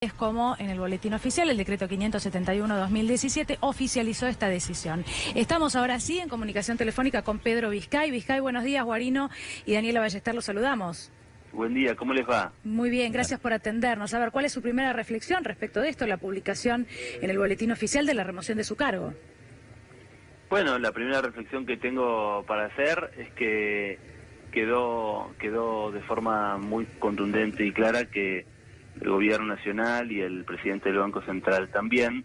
Es como en el boletín oficial, el decreto 571/2017 oficializó esta decisión. Estamos ahora sí en comunicación telefónica con Pedro Vizcay. Vizcay, buenos días, Guarino y Daniela Ballester, los saludamos. Buen día, ¿cómo les va? Muy bien, gracias por atendernos. A ver, ¿cuál es su primera reflexión respecto de esto, la publicación en el boletín oficial de la remoción de su cargo? Bueno, la primera reflexión que tengo para hacer es que quedó de forma muy contundente y clara que el gobierno nacional y el presidente del Banco Central también,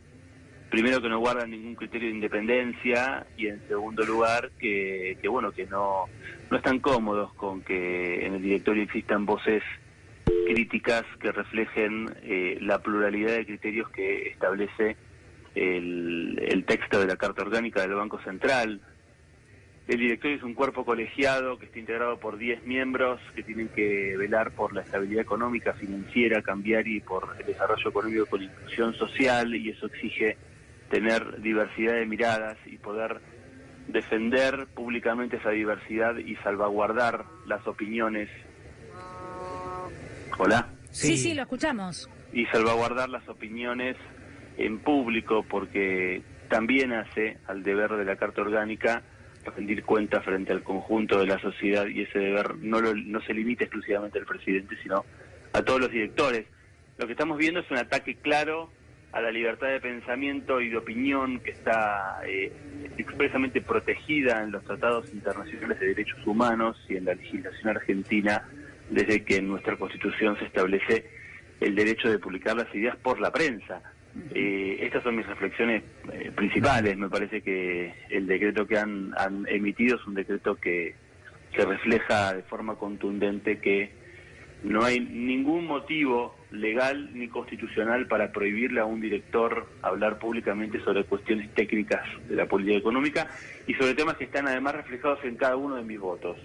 primero que no guardan ningún criterio de independencia y en segundo lugar que no están cómodos con que en el directorio existan voces críticas que reflejen la pluralidad de criterios que establece el texto de la Carta Orgánica del Banco Central. El directorio es un cuerpo colegiado que está integrado por 10 miembros que tienen que velar por la estabilidad económica, financiera, cambiaria y por el desarrollo económico con inclusión social, y eso exige tener diversidad de miradas y poder defender públicamente esa diversidad y salvaguardar las opiniones. ¿Hola? Sí, lo escuchamos. Y salvaguardar las opiniones en público, porque también hace al deber de la Carta Orgánica rendir cuenta frente al conjunto de la sociedad, y ese deber no se limita exclusivamente al presidente, sino a todos los directores. Lo que estamos viendo es un ataque claro a la libertad de pensamiento y de opinión que está expresamente protegida en los tratados internacionales de derechos humanos y en la legislación argentina, desde que en nuestra Constitución se establece el derecho de publicar las ideas por la prensa. Estas son mis reflexiones principales. Me parece que el decreto que han emitido es un decreto que refleja de forma contundente que no hay ningún motivo legal ni constitucional para prohibirle a un director hablar públicamente sobre cuestiones técnicas de la política económica y sobre temas que están además reflejados en cada uno de mis votos.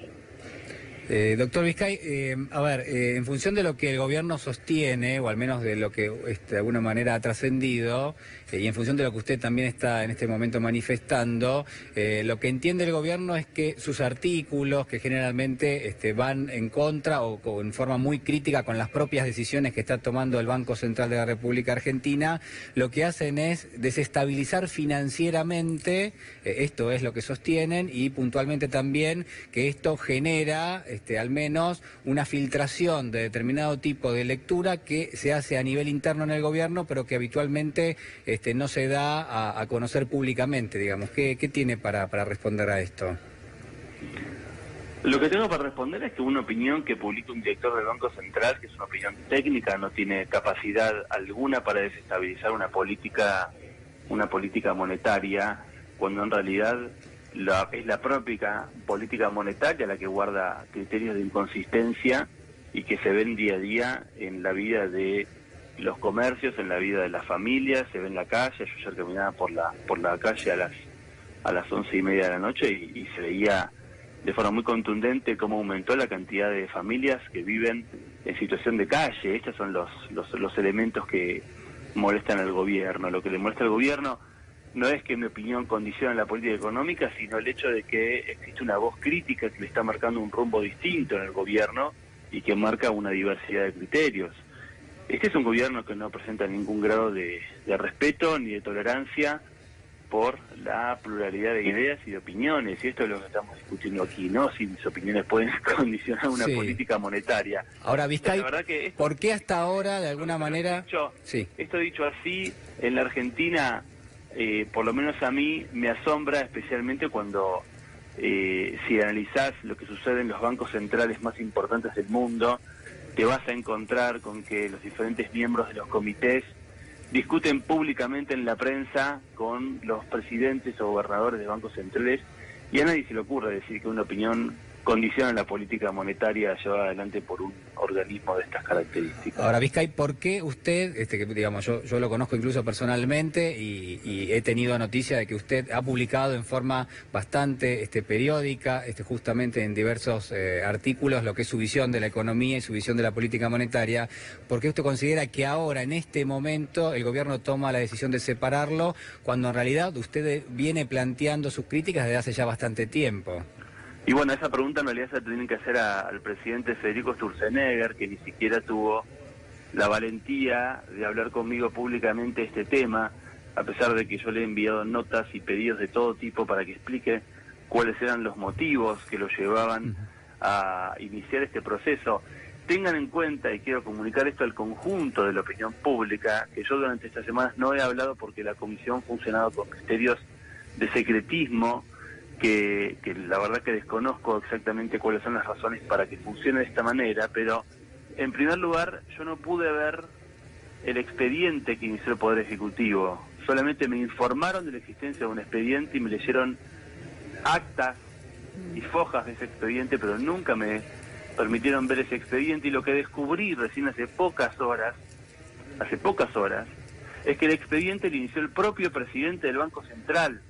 Doctor Vizcay, en función de lo que el gobierno sostiene, o al menos de lo que de alguna manera ha trascendido, y en función de lo que usted también está en este momento manifestando, lo que entiende el gobierno es que sus artículos, que generalmente van en contra o en forma muy crítica con las propias decisiones que está tomando el Banco Central de la República Argentina, lo que hacen es desestabilizar financieramente, esto es lo que sostienen, y puntualmente también que esto genera al menos una filtración de determinado tipo de lectura que se hace a nivel interno en el gobierno, pero que habitualmente no se da a conocer públicamente, digamos. ¿Qué tiene para responder a esto? Lo que tengo para responder es que una opinión que publica un director del Banco Central, que es una opinión técnica, no tiene capacidad alguna para desestabilizar una política monetaria, cuando en realidad es la propia política monetaria la que guarda criterios de inconsistencia y que se ven día a día en la vida de los comercios, en la vida de las familias, se ve en la calle. Yo ayer caminaba por la calle a las 11:30 de la noche y se veía de forma muy contundente cómo aumentó la cantidad de familias que viven en situación de calle. Estos son los elementos que molestan al gobierno. Lo que le molesta al gobierno no es que mi opinión condicione la política económica, sino el hecho de que existe una voz crítica que le está marcando un rumbo distinto en el gobierno y que marca una diversidad de criterios. Este es un gobierno que no presenta ningún grado de respeto ni de tolerancia por la pluralidad de ideas y de opiniones, y esto es lo que estamos discutiendo aquí, ¿no? Si mis opiniones pueden condicionar una política monetaria. Ahora, Vizcay, esto, ¿por qué hasta ahora, de alguna manera? Esto dicho así, en la Argentina, por lo menos a mí, me asombra especialmente cuando, si analizás lo que sucede en los bancos centrales más importantes del mundo, te vas a encontrar con que los diferentes miembros de los comités discuten públicamente en la prensa con los presidentes o gobernadores de bancos centrales, y a nadie se le ocurre decir que una opinión condiciona la política monetaria llevada adelante por un organismo de estas características. Ahora, Vizcay, ¿por qué usted, digamos, yo lo conozco incluso personalmente y he tenido noticia de que usted ha publicado en forma bastante periódica, justamente en diversos artículos, lo que es su visión de la economía y su visión de la política monetaria? ¿Por qué usted considera que ahora, en este momento, el gobierno toma la decisión de separarlo, cuando en realidad usted viene planteando sus críticas desde hace ya bastante tiempo? Y bueno, esa pregunta en realidad se la tienen que hacer al presidente Federico Sturzenegger, que ni siquiera tuvo la valentía de hablar conmigo públicamente este tema, a pesar de que yo le he enviado notas y pedidos de todo tipo para que explique cuáles eran los motivos que lo llevaban a iniciar este proceso. Tengan en cuenta, y quiero comunicar esto al conjunto de la opinión pública, que yo durante estas semanas no he hablado porque la comisión ha funcionado con criterios de secretismo, que la verdad que desconozco exactamente cuáles son las razones para que funcione de esta manera, pero en primer lugar yo no pude ver el expediente que inició el Poder Ejecutivo. Solamente me informaron de la existencia de un expediente y me leyeron actas y fojas de ese expediente, pero nunca me permitieron ver ese expediente, y lo que descubrí recién hace pocas horas, es que el expediente lo inició el propio presidente del Banco Central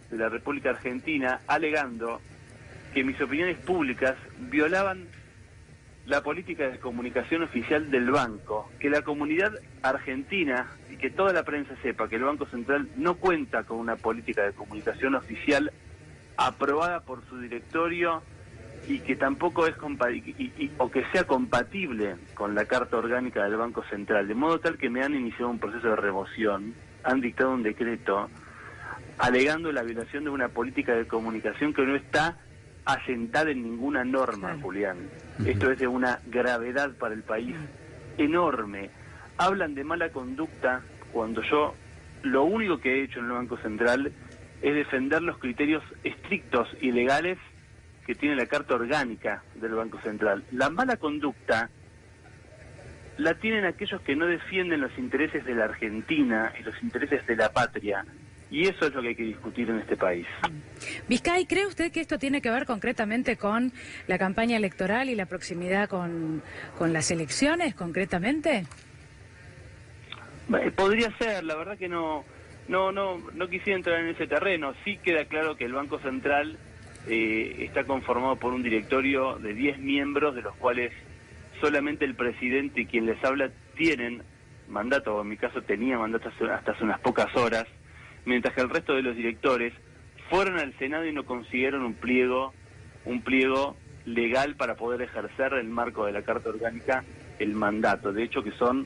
de la República Argentina, alegando que mis opiniones públicas violaban la política de comunicación oficial del banco, que la comunidad argentina y que toda la prensa sepa que el Banco Central no cuenta con una política de comunicación oficial aprobada por su directorio y que tampoco es o que sea compatible con la Carta Orgánica del Banco Central, de modo tal que me han iniciado un proceso de remoción, han dictado un decreto alegando la violación de una política de comunicación que no está asentada en ninguna norma, claro. Julián. Esto es de una gravedad para el país enorme. Hablan de mala conducta cuando yo lo único que he hecho en el Banco Central es defender los criterios estrictos y legales que tiene la Carta Orgánica del Banco Central. La mala conducta la tienen aquellos que no defienden los intereses de la Argentina y los intereses de la patria. Y eso es lo que hay que discutir en este país. Vizcay, ¿cree usted que esto tiene que ver concretamente con la campaña electoral y la proximidad con las elecciones, concretamente? Podría ser, la verdad que no quisiera entrar en ese terreno. Sí queda claro que el Banco Central está conformado por un directorio de 10 miembros, de los cuales solamente el presidente y quien les habla tienen mandato, o en mi caso tenía mandato hasta hace unas pocas horas, mientras que el resto de los directores fueron al Senado y no consiguieron un pliego legal para poder ejercer en el marco de la Carta Orgánica el mandato. De hecho que son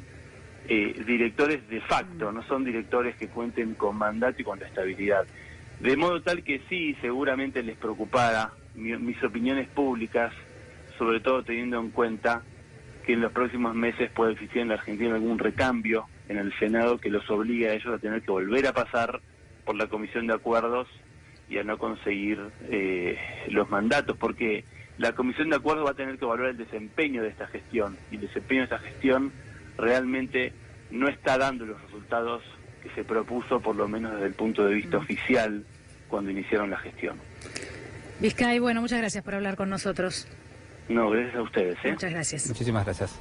directores de facto, no son directores que cuenten con mandato y con la estabilidad. De modo tal que sí, seguramente les preocupará mis opiniones públicas, sobre todo teniendo en cuenta que en los próximos meses puede existir en la Argentina algún recambio en el Senado que los obligue a ellos a tener que volver a pasar por la Comisión de Acuerdos y a no conseguir los mandatos, porque la Comisión de Acuerdos va a tener que evaluar el desempeño de esta gestión, y el desempeño de esta gestión realmente no está dando los resultados que se propuso, por lo menos desde el punto de vista oficial, cuando iniciaron la gestión. Vizcay, bueno, muchas gracias por hablar con nosotros. No, gracias a ustedes. Muchas gracias. Muchísimas gracias.